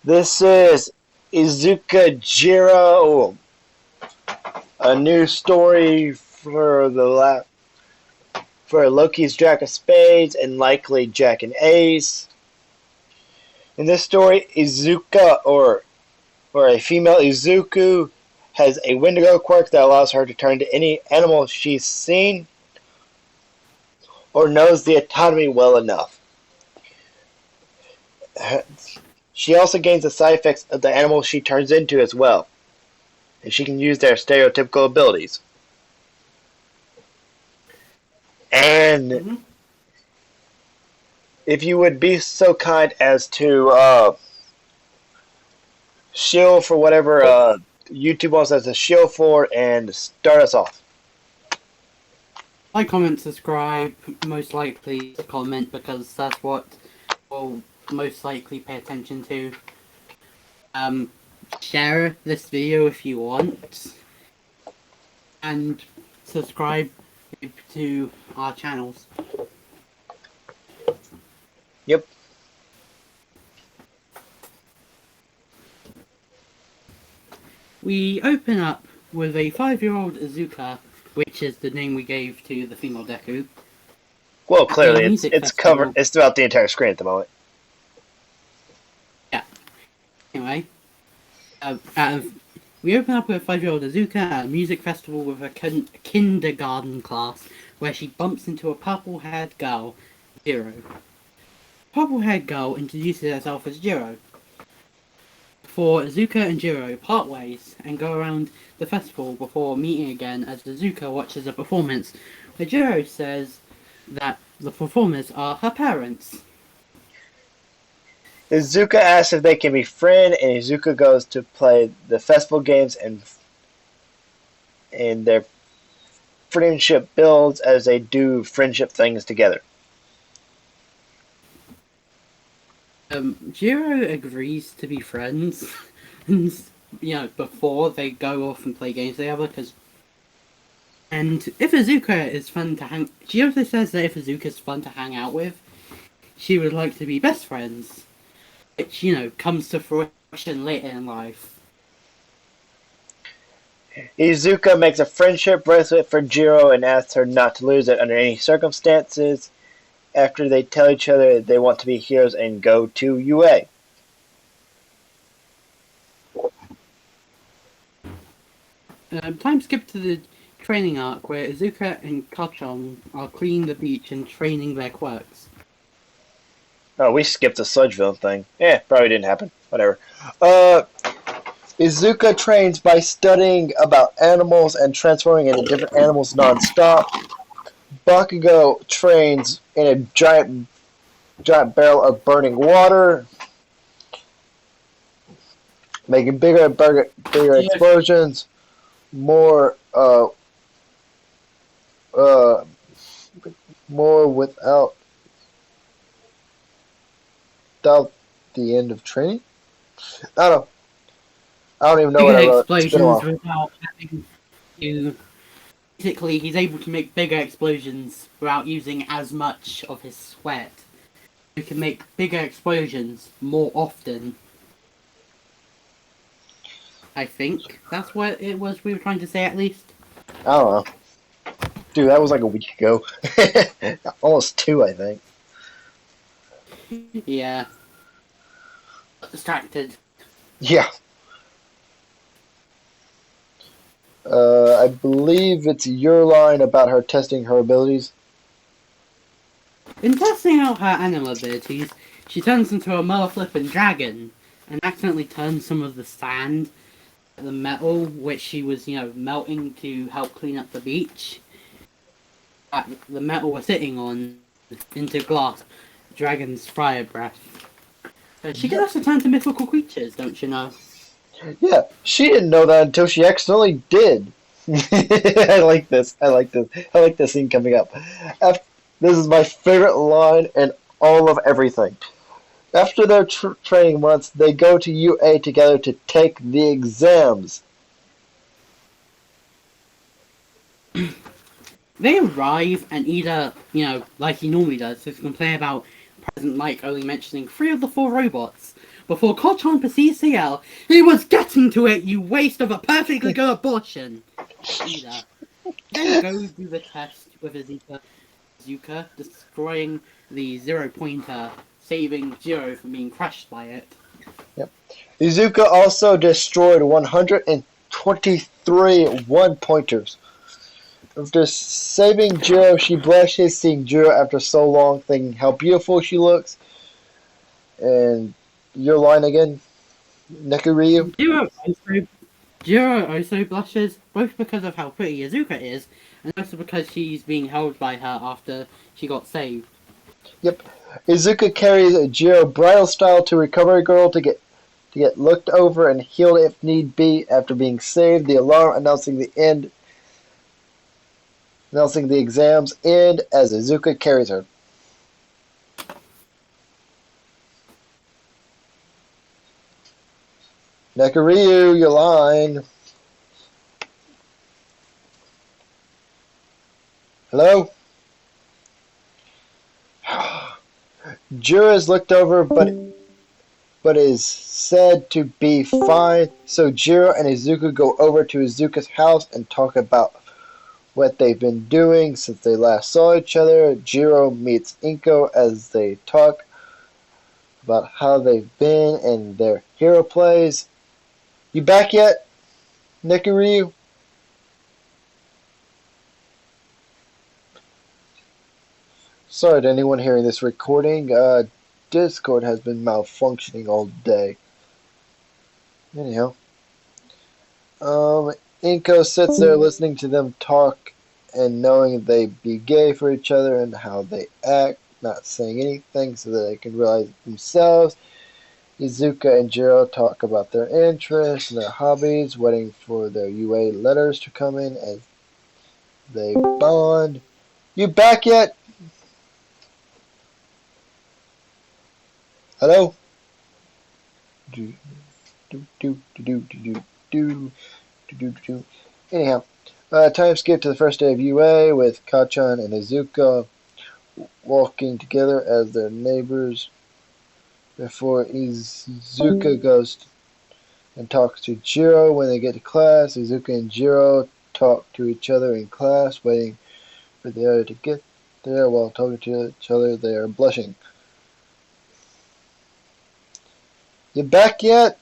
This is Izuka Jirou, a new story for Loki's Jack of Spades and likely Jack and Ace. In this story, Izuka or a female Izuku has a Wendigo quirk that allows her to turn to any animal she's seen or knows the anatomy well enough. She also gains the side effects of the animal she turns into as well, and she can use their stereotypical abilities. And Mm-hmm. if you would be so kind as to shield for whatever YouTube wants us to shield for and start us off. Like, comment, subscribe, most likely comment because that's what we'll most likely pay attention to. Share this video if you want, and subscribe to our channels. Yep. We open up with a 5-year-old Izuka, which is the name we gave to the female Deku, Well, at a clearly music it's covered. festival. It's throughout the entire screen at the moment. Yeah. Anyway, we open up with a 5-year-old Izuka at a music festival with a kindergarten class, where she bumps into a purple-haired girl, Jirou. Purple-haired girl introduces herself as Jirou. For Izuka and Jirou part ways and go around the festival before meeting again as Izuka watches a performance where Jirou says that the performers are her parents. Izuka asks if they can be friends, and Izuka goes to play the festival games, and their friendship builds as they do friendship things together. Jirou agrees to be friends, and before they go off and play games together. And if Izuka is fun to hang, she also says that if Izuka is fun to hang out with, she would like to be best friends, which comes to fruition later in life. Izuka makes a friendship bracelet for Jirou and asks her not to lose it under any circumstances. After they tell each other they want to be heroes and go to UA. Time skip to the training arc where Izuka and Kachon are cleaning the beach and training their quirks. Oh, we skipped the Sludgeville thing. Probably didn't happen. Whatever. Izuka trains by studying about animals and transforming into different animals non-stop. Bakugo trains in a giant barrel of burning water, making bigger and bigger explosions. More more without the end of training. I don't know. I don't even know what Bigger I wrote. It's been a explosions while. without having to. Basically, he's able to make bigger explosions without using as much of his sweat. He can make bigger explosions more often. I think that's what it was we were trying to say, at least. I don't know. Dude, that was like a week ago. Almost two, I think. Yeah. Distracted. Yeah. I believe it's your line about her testing her abilities. In testing out her animal abilities, she turns into a mother-flipping dragon and accidentally turns some of the sand, the metal, which she was, melting to help clean up the beach, that the metal was sitting on, into glass. Dragon's fire breath. She can also turn to mythical creatures, don't you know? Yeah, she didn't know that until she accidentally did. I like this. I like this. I like this scene coming up. This is my favorite line in all of everything. After their training months, they go to UA together to take the exams. They arrive and either, like he normally does, just complain about present mic only mentioning 3 of the 4 robots. Before Kochan proceeds to yell, "He was getting to it, you waste of a perfectly good abortion!" Either. Then go do the test with Izuka, destroying the 0-pointer, saving Jirou from being crushed by it. Yep. Izuka also destroyed 123 one-pointers. After saving Jirou, she blushes seeing Jirou after so long, thinking how beautiful she looks. And your line again, Nekuryu? Jirou also blushes, both because of how pretty Izuka is, and also because she's being held by her after she got saved. Yep. Izuka carries Jirou bridal style to Recovery Girl to get looked over and healed if need be after being saved. The alarm announcing the exam's end as Izuka carries her. Nekuryu, your line. Hello? Jirou is looked over but is said to be fine, so Jirou and Izuka go over to Izuka's house and talk about what they've been doing since they last saw each other. Jirou meets Inko as they talk about how they've been and their hero plays. You back yet, Nekuryu? Sorry to anyone hearing this recording. Discord has been malfunctioning all day. Anyhow. Inko sits there listening to them talk and knowing they be gay for each other and how they act, not saying anything so that they can realize it themselves. Izuka and Jirou talk about their interests and their hobbies, waiting for their UA letters to come in as they bond. You back yet? Hello? Do do do do do do do do. Anyhow, time skip to the first day of UA with Kachan and Izuka walking together as their neighbors before Izuka goes and talks to Jirou when they get to class. Izuka and Jirou talk to each other in class, waiting for the other to get there. While talking to each other, they are blushing. You back yet?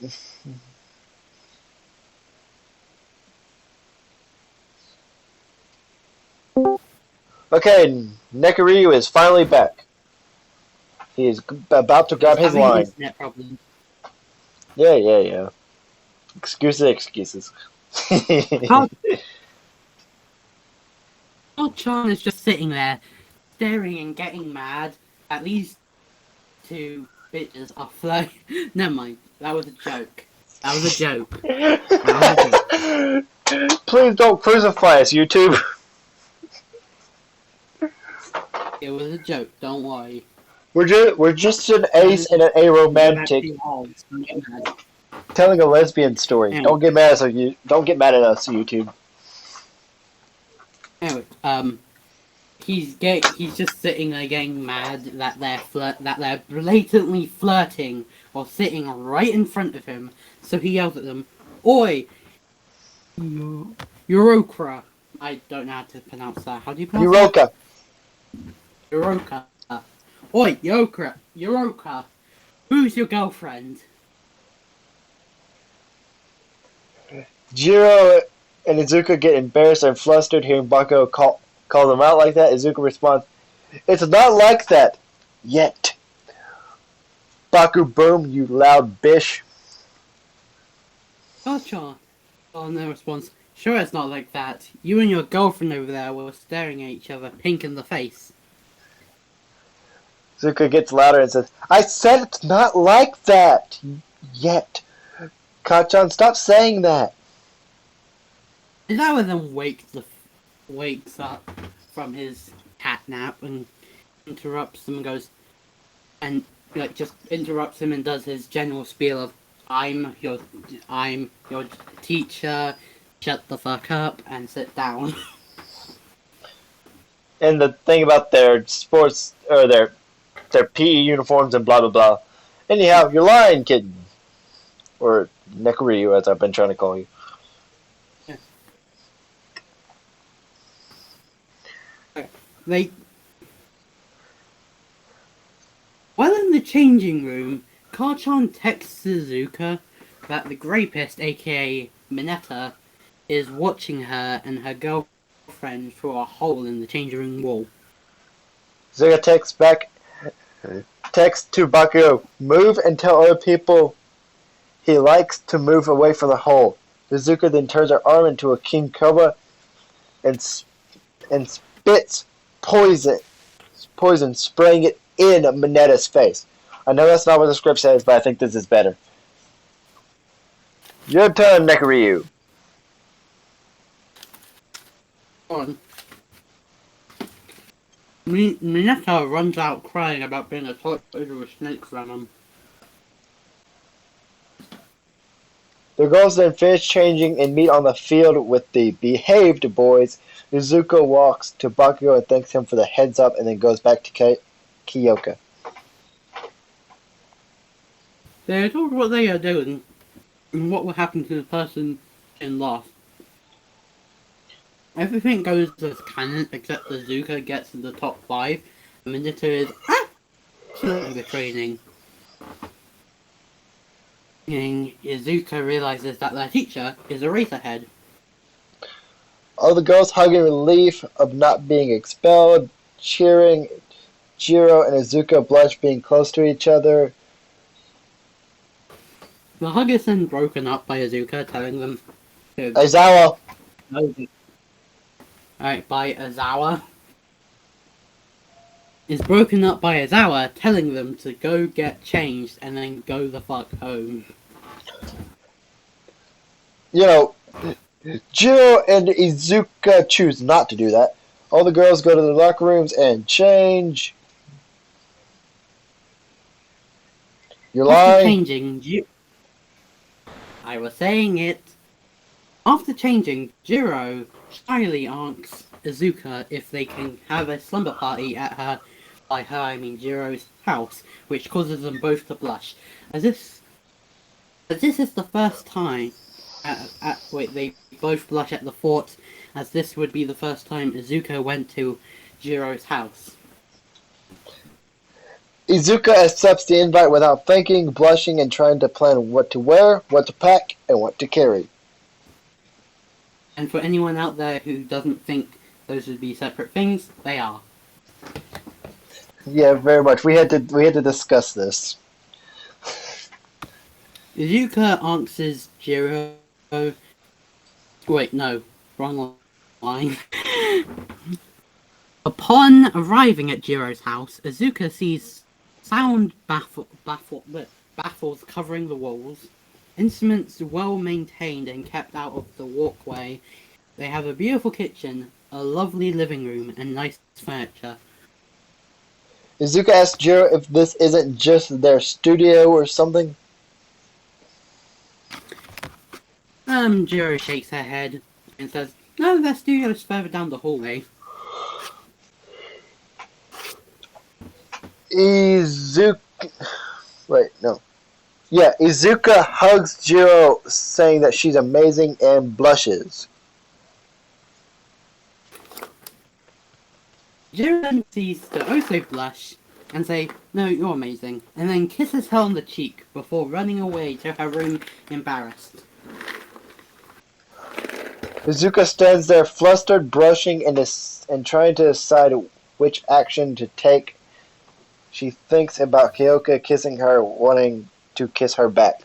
Okay, Nekuryu is finally back. He is about to grab He's his having line. internet problems. Yeah. Excuses. Chan is just sitting there, staring and getting mad. At least 2 bitches are flirting. Never mind. That was a joke. That was a joke. Please don't crucify us, YouTube. It was a joke. Don't worry. We're just an ace and an aromantic telling a lesbian story. Anyway, Don't get mad at us, YouTube. anyway, he's just sitting there getting mad that they're blatantly flirting while sitting right in front of him. So he yells at them, "Oi, Eurokra." I don't know how to pronounce that. How do you pronounce Hiroka. that? Euroka. Oi, Euroka. Who's your girlfriend? Jirou and Izuka get embarrassed and flustered hearing Bako call them out like that. Izuka responds, "It's not like that. Yet." Baku boom, you loud bish. Gotcha. Oh, no response. Sure, it's not like that. You and your girlfriend over there were staring at each other, pink in the face. Izuka gets louder and says, "I said it's not like that. Yet." Kachan, stop saying that. That then wakes up from his cat nap and interrupts him and goes, and just interrupts him and does his general spiel of I'm your teacher, shut the fuck up and sit down. And the thing about their sports or their their PE uniforms and blah blah blah. Anyhow, you're lying, kid. Or Nekuryu, as I've been trying to call you. Yeah. They. While in the changing room, Karchan texts Izuka that the Grapist, aka Mineta, is watching her and her girlfriend through a hole in the changing room wall. Izuka text to Bakugo, move and tell other people he likes to move away from the hole. Izuka then turns her arm into a king cobra and spits poison, spraying it in Mineta's face. I know that's not what the script says, but I think this is better. Your turn, Nekuryu. On. Mineta runs out crying about being attacked with snake venom. The girls then finish changing and meet on the field with the behaved boys. Izuka walks to Bakugo and thanks him for the heads up and then goes back to Kyoka. They told what they are doing and what will happen to the person in loss. Everything goes as canon except Izuka gets in the top 5 and Mineta is absolutely the training. Izuka realizes that their teacher is Eraserhead. All the girls hug in relief of not being expelled, cheering. Jirou and Izuka blush being close to each other. The hug is then broken up by Izuka telling them to Aizawa! Alright, by Aizawa. Is broken up by Aizawa telling them to go get changed and then go the fuck home. You know, Jirou and Izuka choose not to do that. All the girls go to the locker rooms and change. You're lying. I was saying it. After changing, Jirou shyly asks Izuka if they can have a slumber party at her, by her I mean Jirou's house, which causes them both to blush. As this is the first time they both blush at the thought, as this would be the first time Izuka went to Jirou's house. Izuka accepts the invite without thinking, blushing, and trying to plan what to wear, what to pack, and what to carry. And for anyone out there who doesn't think those would be separate things, they are. Yeah, very much. We had to discuss this. Izuka answers Jirou. Wait, no, wrong line. Upon arriving at Jirou's house, Izuka sees sound baffles covering the walls, instruments well maintained and kept out of the walkway. They have a beautiful kitchen, a lovely living room, and nice furniture. Izuka asks Jirou if this isn't just their studio or something. Jirou shakes her head and says, no, their studio is further down the hallway. Izuka hugs Jirou, saying that she's amazing and blushes. Jirou then sees to also blush and say, no, you're amazing, and then kisses her on the cheek before running away to her room embarrassed. Izuka stands there flustered, blushing, and trying to decide which action to take. She thinks about Kyoka kissing her, wanting to kiss her back.